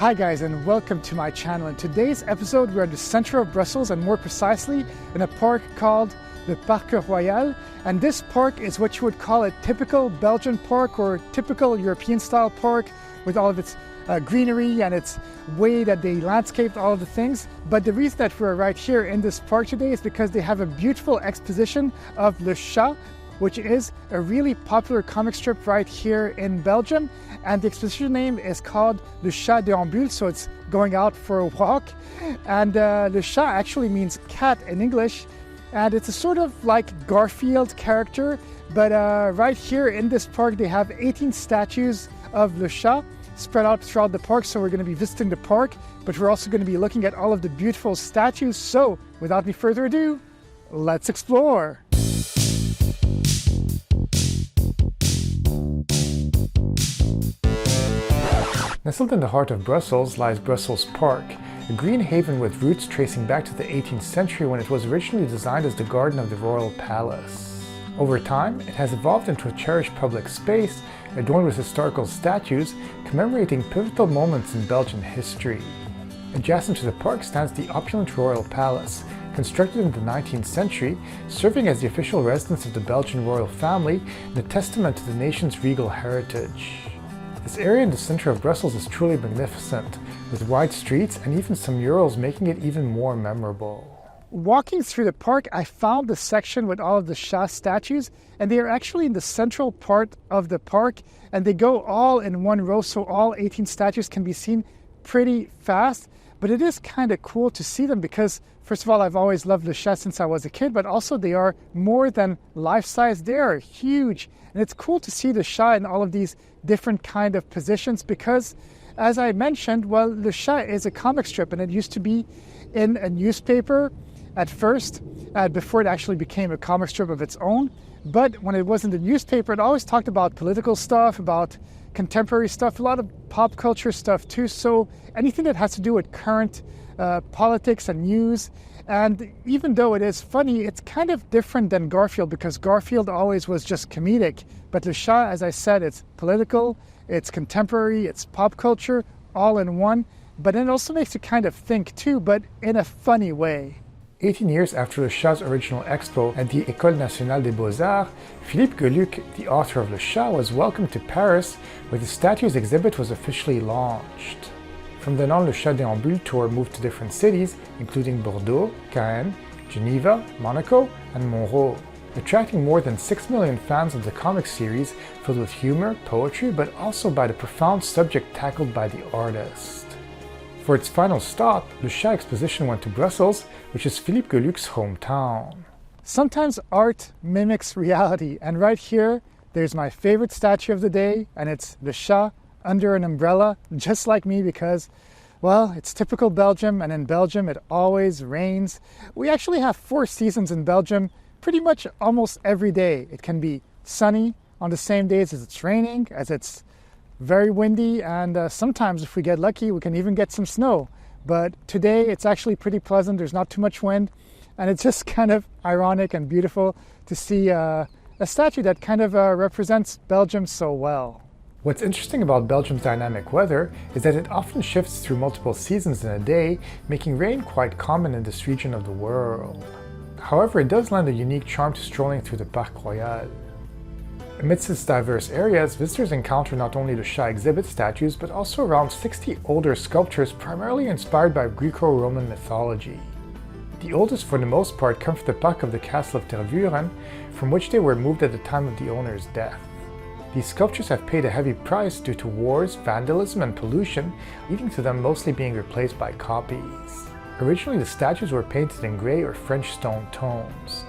Hi guys, and welcome to my channel. In today's episode we're in the center of Brussels, and more precisely in a park called the Parc Royal. And this park is what you would call a typical Belgian park or typical European style park, with all of its greenery and its way that they landscaped all of the things. But the reason that we're right here in this park today is because they have a beautiful exposition of Le Chat, which is a really popular comic strip right here in Belgium. And the exposition name is called Le Chat Déambule, so it's going out for a walk. And Le Chat actually means cat in English, and it's a sort of like Garfield character. But right here in this park they have 18 statues of Le Chat spread out throughout the park, so we're going to be visiting the park, but we're also going to be looking at all of the beautiful statues. So without any further ado, let's explore. Nestled in the heart of Brussels lies Brussels Park, a green haven with roots tracing back to the 18th century, when it was originally designed as the garden of the royal palace. Over time, it has evolved into a cherished public space adorned with historical statues commemorating pivotal moments in Belgian history. Adjacent to the park stands the opulent royal palace, constructed in the 19th century, serving as the official residence of the Belgian royal family and a testament to the nation's regal heritage. This area in the center of Brussels is truly magnificent, with wide streets and even some murals making it even more memorable. Walking through the park, I found the section with all of the Chat statues, and they are actually in the central part of the park, and they go all in one row, so all 18 statues can be seen pretty fast. But it is kind of cool to see them because, first of all, I've always loved Le Chat since I was a kid, but also they are more than life-size. They are huge, and it's cool to see the Chat in all of these different kind of positions because, as I mentioned, well, Le Chat is a comic strip, and it used to be in a newspaper at first, before it actually became a comic strip of its own. But when it was in the newspaper, it always talked about political stuff, about contemporary stuff, a lot of pop culture stuff too. So anything that has to do with current politics and news. And even though it is funny, it's kind of different than Garfield, because Garfield always was just comedic. But Le Chat, as I said, it's political, it's contemporary, it's pop culture, all in one. But it also makes you kind of think too, but in a funny way. 18 years after Le Chat's original expo at the École Nationale des Beaux-Arts, Philippe Geluck, the author of Le Chat, was welcomed to Paris, where the statues exhibit was officially launched. From then on, Le Chat Déambule tour moved to different cities, including Bordeaux, Caen, Geneva, Monaco, and Montreux, attracting more than 6 million fans of the comic series, filled with humor, poetry, but also by the profound subject tackled by the artist. For its final stop, Le Chat exposition went to Brussels, which is Philippe Geluck's hometown. Sometimes art mimics reality, and right here, there's my favorite statue of the day, and it's Le Chat under an umbrella, just like me, because, well, it's typical Belgium, and in Belgium it always rains. We actually have 4 seasons in Belgium, pretty much almost every day. It can be sunny on the same days as it's raining, as it's very windy, and sometimes if we get lucky we can even get some snow. But today it's actually pretty pleasant, there's not too much wind, and it's just kind of ironic and beautiful to see a statue that kind of represents Belgium so well. What's interesting about Belgium's dynamic weather is that it often shifts through multiple seasons in a day, making rain quite common in this region of the world. However, it does lend a unique charm to strolling through the Parc Royal. Amidst its diverse areas, visitors encounter not only the Chat exhibit statues, but also around 60 older sculptures primarily inspired by Greco-Roman mythology. The oldest, for the most part, come from the Park of the Castle of Tervuren, from which they were moved at the time of the owner's death. These sculptures have paid a heavy price due to wars, vandalism, and pollution, leading to them mostly being replaced by copies. Originally, the statues were painted in grey or French stone tones.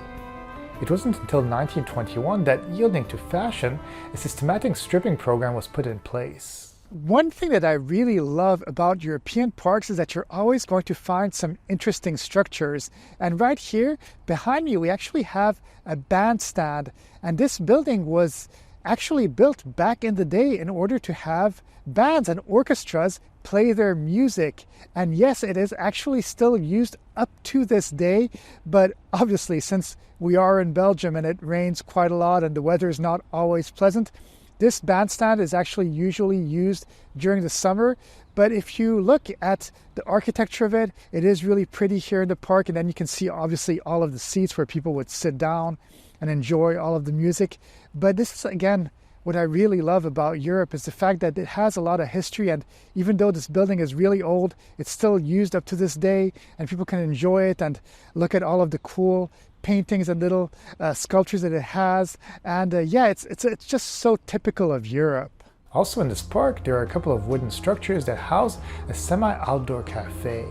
It wasn't until 1921 that, yielding to fashion, a systematic stripping program was put in place. One thing that I really love about European parks is that you're always going to find some interesting structures. And right here, behind me, we actually have a bandstand. And this building was actually built back in the day in order to have bands and orchestras play their music. And yes, it is actually still used up to this day, but obviously since we are in Belgium and it rains quite a lot and the weather is not always pleasant, this bandstand is actually usually used during the summer, But if you look at the architecture of it, it is really pretty here in the park. And then you can see obviously all of the seats where people would sit down and enjoy all of the music. But this is, again, what I really love about Europe is the fact that it has a lot of history. And even though this building is really old, it's still used up to this day, and people can enjoy it and look at all of the cool paintings and little sculptures that it has. And yeah, it's just so typical of Europe. Also in this park, there are a couple of wooden structures that house a semi-outdoor cafe.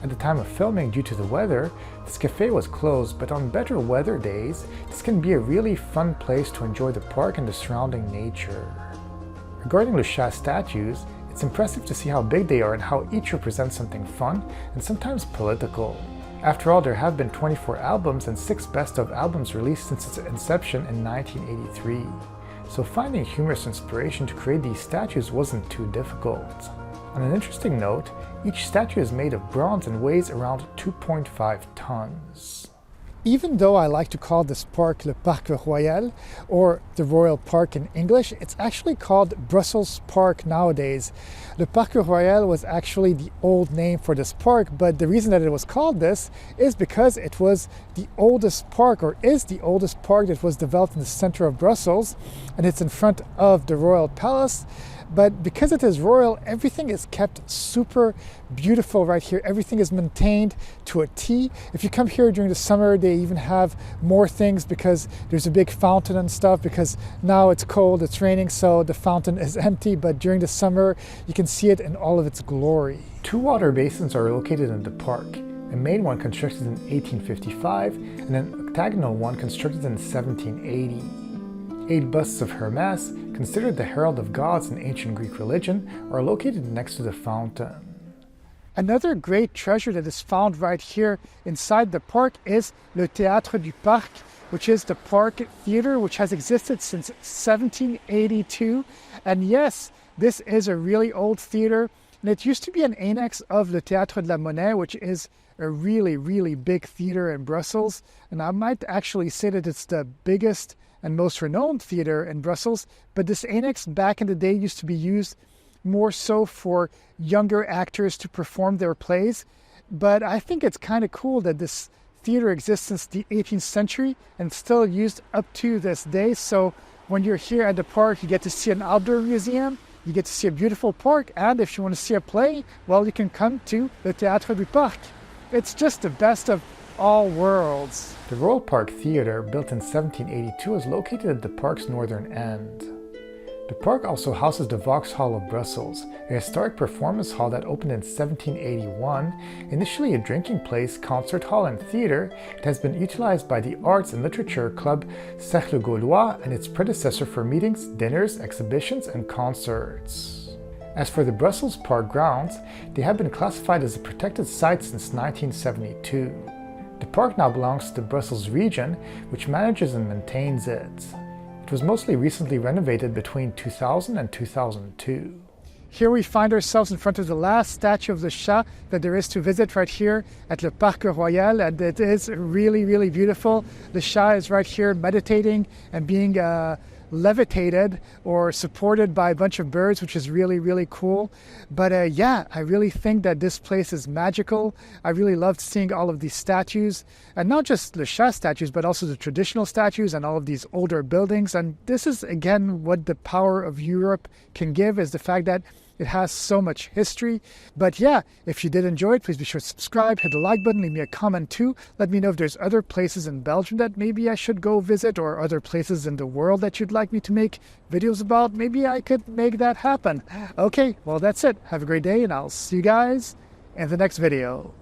At the time of filming, due to the weather, this cafe was closed, but on better weather days, this can be a really fun place to enjoy the park and the surrounding nature. Regarding Le Chat statues, it's impressive to see how big they are and how each represents something fun and sometimes political. After all, there have been 24 albums and 6 best-of albums released since its inception in 1983. So finding humorous inspiration to create these statues wasn't too difficult. On an interesting note, each statue is made of bronze and weighs around 2.5 tons. Even though I like to call this park Le Parc Royal, or the Royal Park in English, it's actually called Brussels Park nowadays. Le Parc Royal was actually the old name for this park, but the reason that it was called this is because it was the oldest park, or is the oldest park that was developed in the center of Brussels, and it's in front of the Royal Palace. But because it is royal, everything is kept super beautiful right here. Everything is maintained to a T. If you come here during the summer, they even have more things because there's a big fountain and stuff, because now it's cold, it's raining, so the fountain is empty. But during the summer, you can see it in all of its glory. 2 water basins are located in the park. A main one constructed in 1855 and an octagonal one constructed in 1780. 8 busts of Hermes, considered the herald of gods in ancient Greek religion, are located next to the fountain. Another great treasure that is found right here inside the park is Le Théâtre du Parc, which is the park theater, which has existed since 1782. And yes, this is a really old theater, and it used to be an annex of Le Théâtre de la Monnaie, which is a really, really big theater in Brussels. And I might actually say that it's the biggest and most renowned theater in Brussels, but this annex back in the day used to be used more so for younger actors to perform their plays. But I think it's kind of cool that this theater exists since the 18th century and still used up to this day. So when you're here at the park, you get to see an outdoor museum, you get to see a beautiful park, and if you want to see a play, well, you can come to Le Théâtre du Parc. It's just the best of all worlds. The Royal Park Theatre, built in 1782, is located at the park's northern end. The park also houses the Vauxhall of Brussels, a historic performance hall that opened in 1781. Initially a drinking place, concert hall, and theatre, it has been utilized by the Arts and Literature Club Cercle Gaulois and its predecessor for meetings, dinners, exhibitions, and concerts. As for the Brussels Park grounds, they have been classified as a protected site since 1972. The park now belongs to the Brussels region, which manages and maintains it. It was mostly recently renovated between 2000 and 2002. Here we find ourselves in front of the last statue of Le Chat that there is to visit right here at Le Parc Royal, and it is really, really beautiful. Le Chat is right here meditating and being levitated or supported by a bunch of birds, which is really, really cool. But yeah, I really think that this place is magical. I really loved seeing all of these statues, and not just Le Chat statues, but also the traditional statues and all of these older buildings. And this is, again, what the power of Europe can give, is the fact that it has so much history. But yeah, if you did enjoy it, please be sure to subscribe, hit the like button, leave me a comment too. Let me know if there's other places in Belgium that maybe I should go visit, or other places in the world that you'd like me to make videos about. Maybe I could make that happen. Okay, well, that's it. Have a great day, and I'll see you guys in the next video.